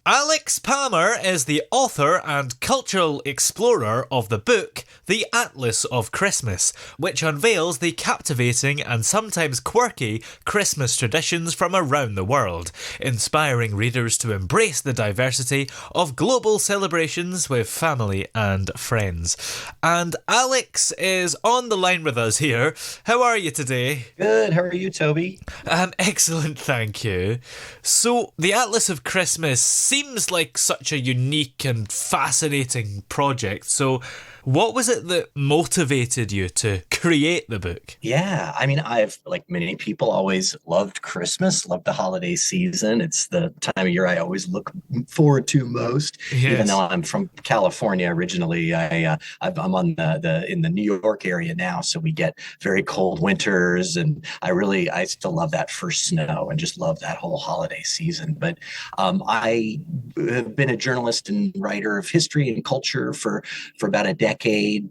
Alex Palmer is the author and cultural explorer of the book The Atlas of Christmas, which unveils the captivating and sometimes quirky Christmas traditions from around the world, inspiring readers to embrace the diversity of global celebrations with family and friends. And Alex is on the line with us here. How are you today? Good. How are you, Toby? Excellent, thank you. So, The Atlas of Christmas seems like such a unique and fascinating project. So, what was it that motivated you to create the book? Yeah, I mean, I've, like many people, always loved Christmas, loved the holiday season. It's the time of year I always look forward to most. Even though Yes. I'm from California originally, I'm on the in the New York area now, so we get very cold winters, and I still love that first snow and just love that whole holiday season. But I have been a journalist and writer of history and culture for about a decade,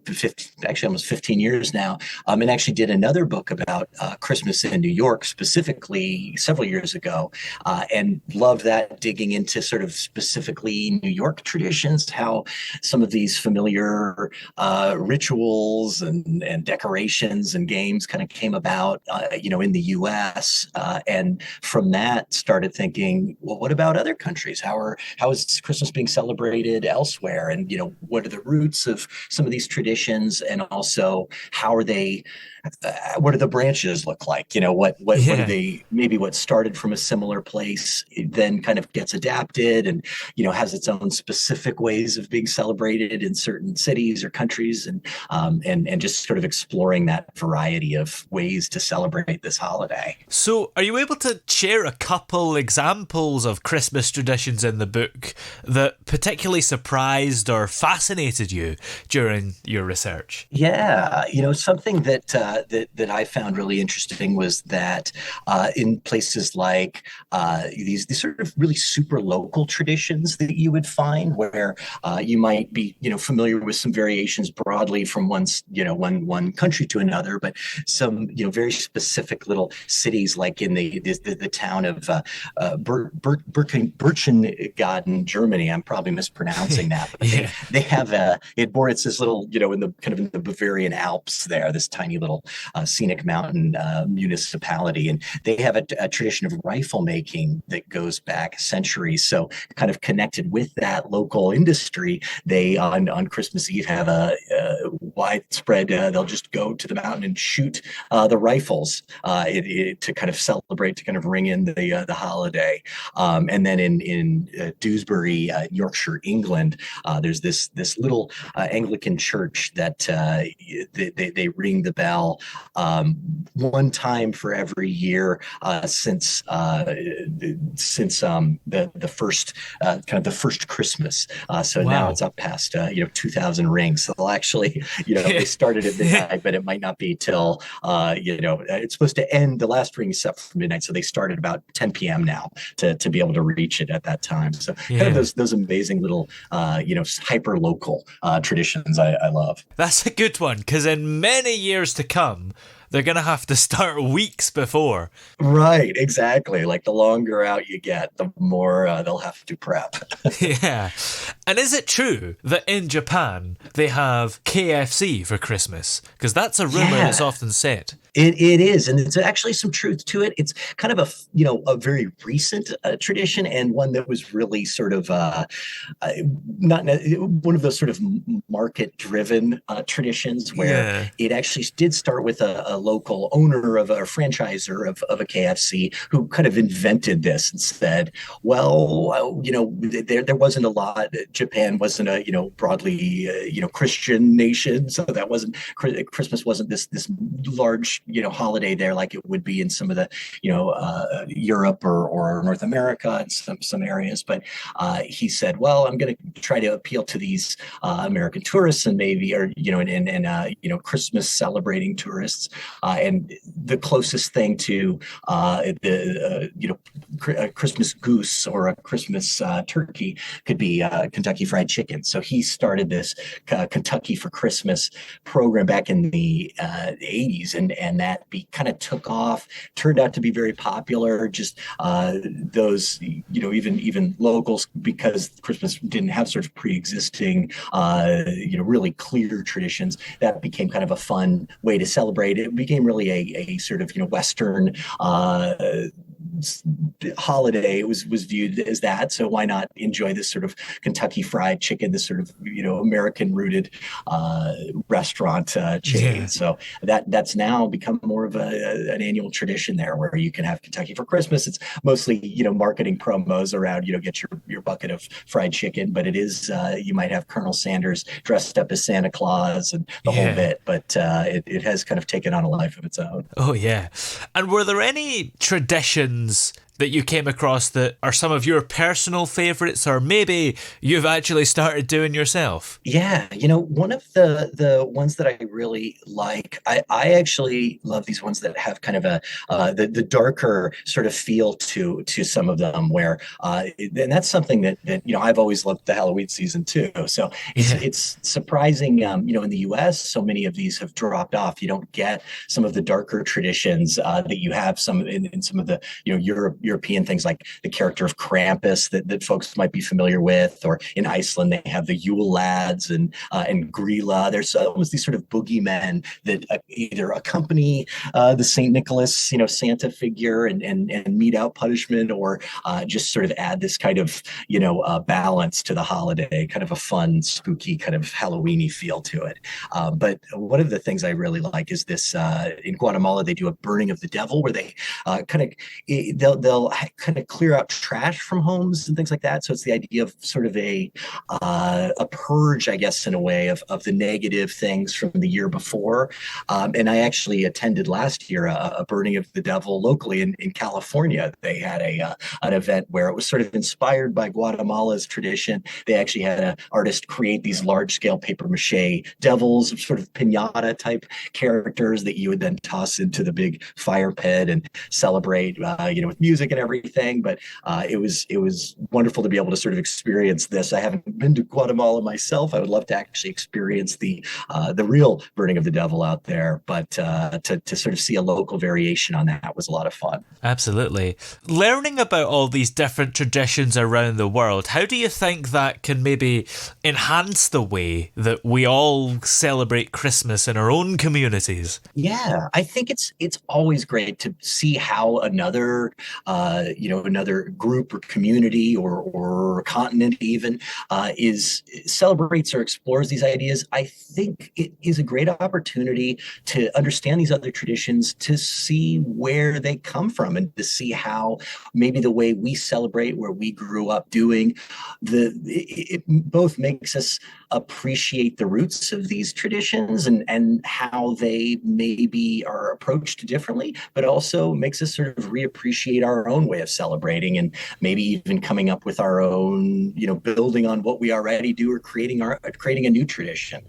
15, actually almost 15 years now, and actually did another book about Christmas in New York, specifically several years ago, and loved that, digging into sort of specifically New York traditions, how some of these familiar rituals and decorations and games kind of came about, in the U.S. And from that, started thinking, well, what about other countries? How is Christmas being celebrated elsewhere? And what are the roots of some of these traditions, and also how are they? What do the branches look like? What are Yeah. they? Maybe what started from a similar place then kind of gets adapted, and has its own specific ways of being celebrated in certain cities or countries, and just sort of exploring that variety of ways to celebrate this holiday. So, are you able to share a couple examples of Christmas traditions in the book that particularly surprised or fascinated you during your research? Yeah, something that I found really interesting was that in places like these sort of really super local traditions that you would find, where you might be familiar with some variations broadly from one country to another, but some very specific little cities, like in the town of Birchengaden, Germany. I'm probably mispronouncing that, but they Yeah. they have it's this little, in the kind of in the Bavarian Alps there, this tiny little scenic mountain municipality. And they have a tradition of rifle making that goes back centuries. So kind of connected with that local industry, they on Christmas Eve have a widespread, they'll just go to the mountain and shoot the rifles to kind of celebrate, to kind of ring in the holiday. And then in Dewsbury, Yorkshire, England, there's this little Anglican church that they ring the bell one time for every year since the first kind of the first Christmas. So now Wow. it's up past 2,000 rings. So they'll actually they started at midnight, but it might not be till it's supposed to end. The last ring is set for midnight, so they start at about 10 p.m. now to be able to reach it at that time. So kind of Yeah. those amazing little hyper local traditions I love. That's a good one, because in many years to come, they're going to have to start weeks before. Right, exactly. Like the longer out you get, the more they'll have to prep. Yeah. And is it true that in Japan they have KFC for Christmas? Because that's a rumor that's Yeah. often said. It is, and it's actually some truth to it. It's kind of a very recent tradition, and one that was really sort of uh, not one of those sort of market driven traditions, where Yeah. it actually did start with a local owner of a franchisor of a KFC who kind of invented this and said, well, there wasn't a lot. Japan wasn't a broadly Christian nation, so that wasn't Christmas wasn't this large holiday there like it would be in some of the Europe or North America in some areas. But he said, well, I'm going to try to appeal to these American tourists, and maybe, or Christmas celebrating tourists, and the closest thing to a Christmas goose or a Christmas turkey could Kentucky Fried Chicken. So he started this Kentucky for Christmas program back in the 80s, and that kind of took off, turned out to be very popular. Just those, even locals, because Christmas didn't have sort of pre-existing, really clear traditions, that became kind of a fun way to celebrate. It became really a sort of, Western holiday. It was viewed as that. So why not enjoy this sort of Kentucky Fried Chicken, this sort of, American rooted restaurant chain. Yeah. So that's now become more of an annual tradition there, where you can have Kentucky for Christmas. It's mostly, marketing promos around, get your bucket of fried chicken, but it is, you might have Colonel Sanders dressed up as Santa Claus and the whole bit, but it has kind of taken on a life of its own. Oh, yeah. And were there any traditions that you came across that are some of your personal favorites, or maybe you've actually started doing yourself? Yeah, one of the ones that I really like, I actually love these ones that have kind of the darker sort of feel to some of them, where and that's something that I've always loved the Halloween season too. So it's surprising, in the US, so many of these have dropped off. You don't get some of the darker traditions that you have some in some of the European things, like the character of Krampus that folks might be familiar with, or in Iceland they have the Yule lads and Grilla. There's almost these sort of boogeymen that either accompany the Saint Nicholas, Santa figure, and mete out punishment, or just sort of add this kind of balance to the holiday, kind of a fun, spooky, kind of Halloweeny feel to it. But one of the things I really like is this. In Guatemala, they do a burning of the devil, where they they'll kind of clear out trash from homes and things like that. So it's the idea of sort of a purge, I guess, in a way, of the negative things from the year before. And I actually attended last year a burning of the devil locally in California. They had an event where it was sort of inspired by Guatemala's tradition. They actually had an artist create these large scale paper mache devils, sort of piñata type characters that you would then toss into the big fire pit and celebrate, with music and everything. But it was wonderful to be able to sort of experience this. I haven't been to Guatemala myself. I would love to actually experience the real burning of the devil out there, but to sort of see a local variation on that was a lot of fun. Absolutely. Learning about all these different traditions around the world, how do you think that can maybe enhance the way that we all celebrate Christmas in our own communities? Yeah, I think it's always great to see how another group or community or continent even celebrates or explores these ideas. I think it is a great opportunity to understand these other traditions, to see where they come from, and to see how maybe the way we celebrate, where we grew up doing, it both makes us appreciate the roots of these traditions and how they maybe are approached differently, but also makes us sort of reappreciate our own way of celebrating, and maybe even coming up with our own, building on what we already do, or creating a new tradition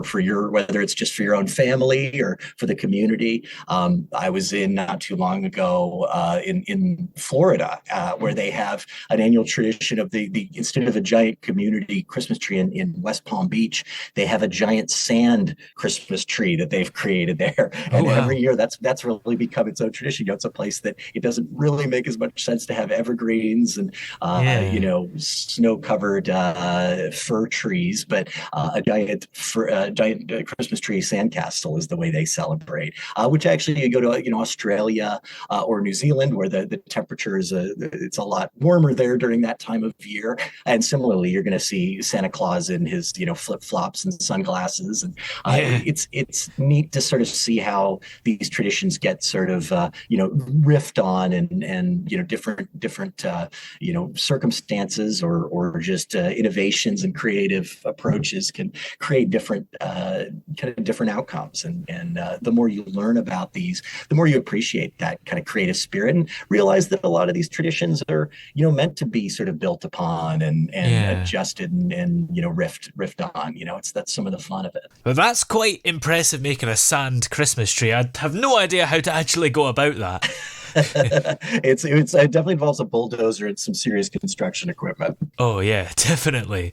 for your, whether it's just for your own family or for the community. I was in not too long ago in Florida, where they have an annual tradition of the instead of a giant community Christmas tree in West Palm Beach, they have a giant sand Christmas tree that they've created there. And every year that's really become its own tradition. It's a place that it doesn't really make as much sense to have evergreens and snow-covered fir trees, but a giant Christmas tree sandcastle is the way they celebrate. Which actually, you go to Australia or New Zealand, where the temperature is it's a lot warmer there during that time of year, and similarly, you're going to see Santa Claus in his flip-flops and sunglasses, and it's neat to sort of see how these traditions get sort of riffed on, and different circumstances or just innovations and creative approaches can create different kind of different outcomes, and the more you learn about these, the more you appreciate that kind of creative spirit, and realize that a lot of these traditions are meant to be sort of built upon and adjusted and riffed on. That's some of the fun of it. Well, that's quite impressive, making a sand Christmas tree. I'd have no idea how to actually go about that. It definitely involves a bulldozer and some serious construction equipment. Oh, yeah, definitely.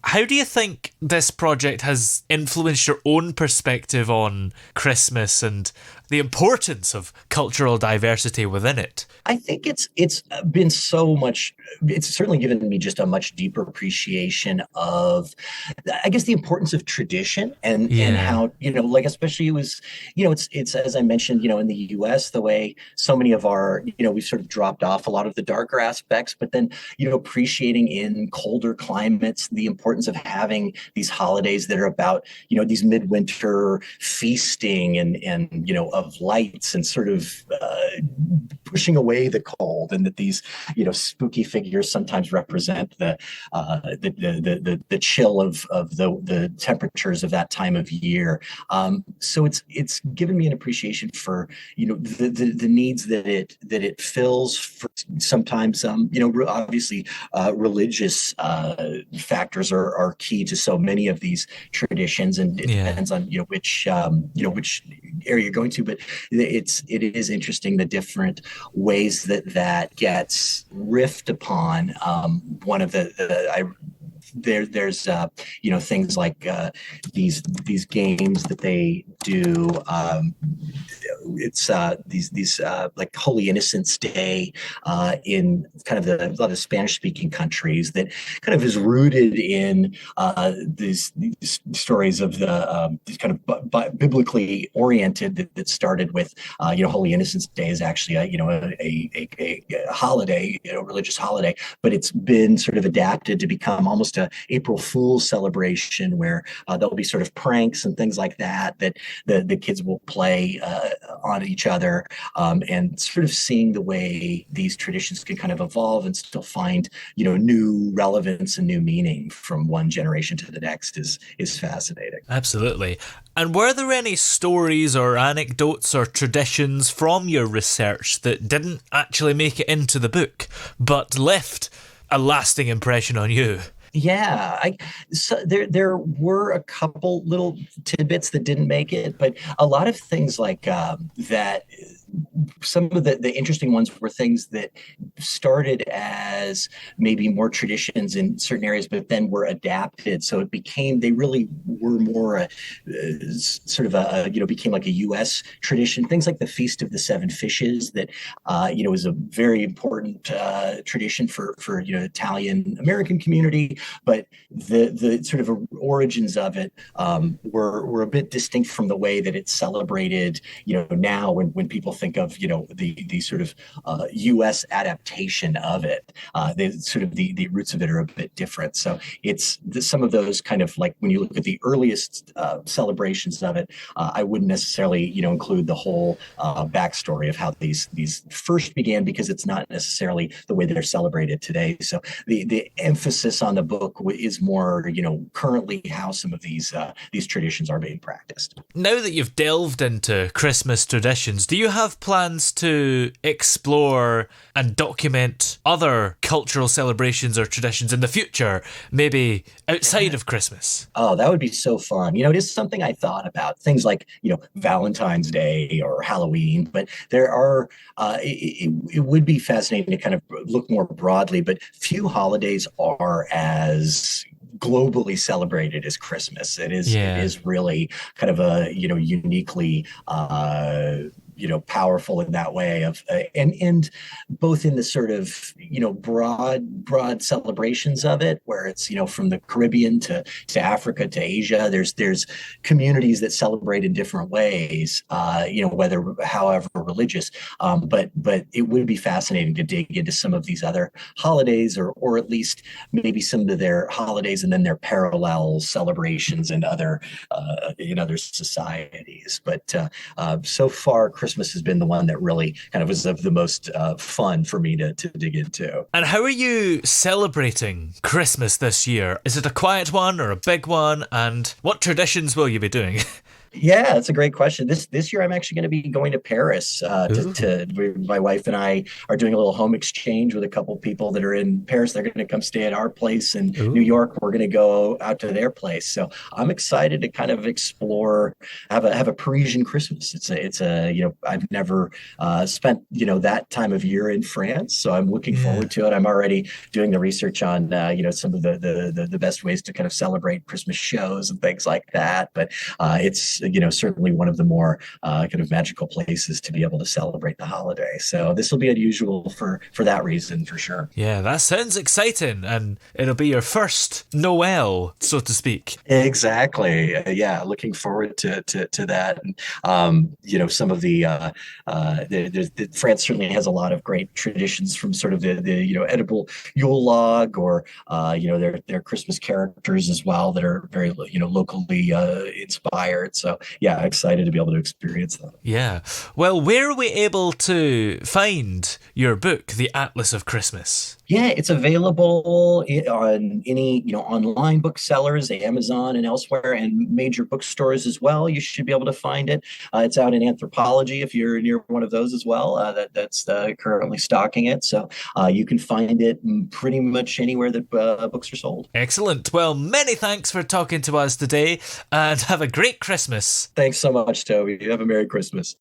How do you think this project has influenced your own perspective on Christmas and the importance of cultural diversity within it? I think it's been so much. It's certainly given me just a much deeper appreciation of, I guess, the importance of tradition and Yeah. how, like, especially it was, it's as I mentioned, in the U.S. the way so many of our, we've sort of dropped off a lot of the darker aspects, but then appreciating in colder climates the importance of having these holidays that are about these midwinter feasting and of lights and sort of pushing away the cold, and that these spooky figures sometimes represent the chill of the temperatures of that time of year. So it's given me an appreciation for the needs that it fills. For sometimes obviously religious factors are key to so many of these traditions, and it Yeah. depends on which area you're going to. But it is interesting the different ways that gets riffed upon. One of there's things like these games that they do. It's these like Holy Innocents Day in kind of a lot of Spanish speaking countries, that kind of is rooted in these stories of these kind of biblically oriented, that started with Holy Innocents Day is actually a holiday, religious holiday, but it's been sort of adapted to become almost a April Fool's celebration, where there'll be sort of pranks and things like that the kids will play on each other, and sort of seeing the way these traditions can kind of evolve and still find new relevance and new meaning from one generation to the next is fascinating. Absolutely. And were there any stories or anecdotes or traditions from your research that didn't actually make it into the book, but left a lasting impression on you? Yeah, so there were a couple little tidbits that didn't make it, but a lot of things like that. Some of the interesting ones were things that started as maybe more traditions in certain areas, but then were adapted. So they really were more sort of became like a U.S. tradition. Things like the Feast of the Seven Fishes, that is a very important tradition for Italian American community, but the sort of origins of it were a bit distinct from the way that it's celebrated now, when people think of the sort of U.S. adaptation of it. The roots of it are a bit different. So it's some of those kind of, like, when you look at the earliest celebrations of it, I wouldn't necessarily include the whole backstory of how these first began, because it's not necessarily the way they're celebrated today. So the emphasis on the book is more currently how some of these traditions are being practiced. Now that you've delved into Christmas traditions, do you have plans to explore and document other cultural celebrations or traditions in the future, maybe outside of Christmas? Oh, that would be so fun. It is something I thought about, things like, Valentine's Day or Halloween, but there are, it would be fascinating to kind of look more broadly, but few holidays are as globally celebrated as Christmas. It Yeah. is really kind of a, uniquely, powerful in that way of and both in the sort of broad celebrations of it, where it's from the Caribbean to Africa to Asia. There's communities that celebrate in different ways, whether however religious, but it would be fascinating to dig into some of these other holidays, or at least maybe some of their holidays and then their parallel celebrations in other societies. But so far, Christmas has been the one that really kind of was of the most fun for me to dig into. And how are you celebrating Christmas this year? Is it a quiet one or a big one? And what traditions will you be doing? Yeah, that's a great question. This year, I'm actually going to be going to Paris. Ooh. My wife and I are doing a little home exchange with a couple people that are in Paris. They're going to come stay at our place in New Ooh. York. We're going to go out to their place. So I'm excited to kind of explore, have a Parisian Christmas. It's a I've never spent that time of year in France, so I'm looking Yeah. forward to it. I'm already doing the research on some of the best ways to kind of celebrate Christmas shows and things like that. But it's certainly one of the more kind of magical places to be able to celebrate the holiday. So this will be unusual for that reason for sure. Yeah, that sounds exciting, and it'll be your first Noel, so to speak. Exactly. Yeah, looking forward to that. And some of France certainly has a lot of great traditions from sort of the edible Yule log or their Christmas characters as well that are very locally inspired. So yeah, excited to be able to experience them. Yeah. Well, where are we able to find your book, The Atlas of Christmas? Yeah, it's available on any online booksellers, Amazon and elsewhere, and major bookstores as well. You should be able to find it. It's out in Anthropology if you're near one of those as well. That's currently stocking it, so you can find it pretty much anywhere that books are sold. Excellent. Well, many thanks for talking to us today, and have a great Christmas. Thanks so much, Toby. Have a Merry Christmas.